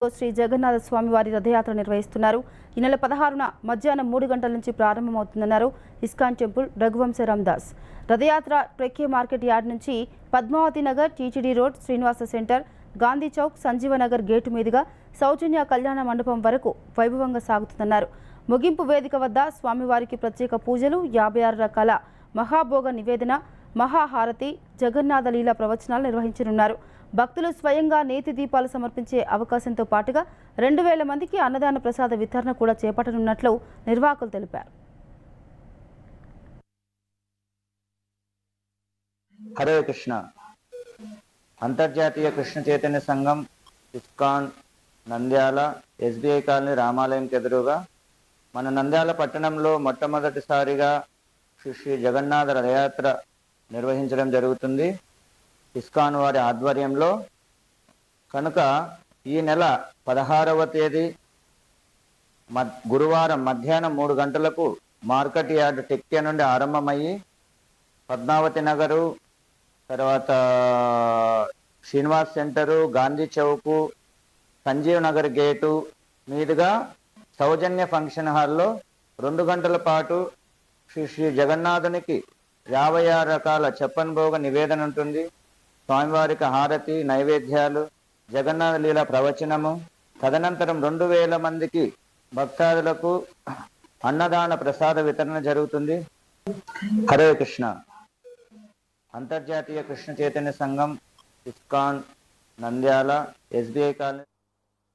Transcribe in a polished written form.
శ్రీ జగన్నాథ స్వామి వారి రథయాత్ర నిర్వహిస్తున్నారు. ఈ నెల 16న మధ్యాహ్నం 3 గంటల నుంచి ప్రారంభమవుతుందన్నారు ఇస్కాన్ టెంపుల్ రఘువంశ రామదాస్. రథయాత్ర ట్రెక్కే మార్కెట్ యార్డ్ నుంచి Padmavati Nagar, TTD road, Srinivasa centre, Gandhi Chowk, Sanjeevanagar gate మీదుగా సౌజన్య కళ్యాణ మండపం వరకు వైభవంగా సాగుతుందన్నారు. ముగింపు వేదిక వద్ద స్వామివారికి ప్రత్యేక పూజలు, 56 రకాల మహాభోగ నివేదన, మహాహారతి, జగన్నాథ లీలా ప్రవచనాలు నిర్వహించనున్నారు. భక్తులు స్వయంగా నేతి దీపాలు సమర్పించే అవకాశంతో పాటుగా 2000 మందికి అన్నదాన ప్రసాద వితరణ కూడా చేపట్టనున్నట్లు నిర్వాహకులు తెలిపారు. హరే కృష్ణ. అంతర్జాతీయ కృష్ణ చైతన్య సంఘం ఇస్కాన్ నంద్యాల ఎస్బీఐ కాలనీ రామాలయంకి ఎదురుగా మన నంద్యాల పట్టణంలో మొట్టమొదటిసారిగా శ్రీ జగన్నాథ రథయాత్ర నిర్వహించడం జరుగుతుంది ఇస్కాన్ వారి ఆధ్వర్యంలో. కనుక ఈ నెల 16వ తేదీ గురువారం మధ్యాహ్నం 3 గంటలకు మార్కెట్ యార్డ్ టెక్కే నుండి ఆరంభమయ్యి పద్మావతి నగరు, తర్వాత శ్రీనివాస్ సెంటరు, గాంధీ చౌకు, సంజీవ్ నగర్ గేటు మీదుగా సౌజన్య ఫంక్షన్ హాల్లో 2 గంటల పాటు శ్రీ జగన్నాథునికి 56 రకాల చెప్పన్ భోగ నివేదన ఉంటుంది. స్వామివారికి హారతి, నైవేద్యాలు, జగన్నాథ లీల ప్రవచనము, తదనంతరం 2000 మందికి భక్తాదులకు అన్నదాన ప్రసాద వితరణ జరుగుతుంది. హరే కృష్ణ. అంతర్జాతీయ కృష్ణ చైతన్య సంఘం ఇస్కాన్ నంద్యాల ఎస్బీఐ కాలనీ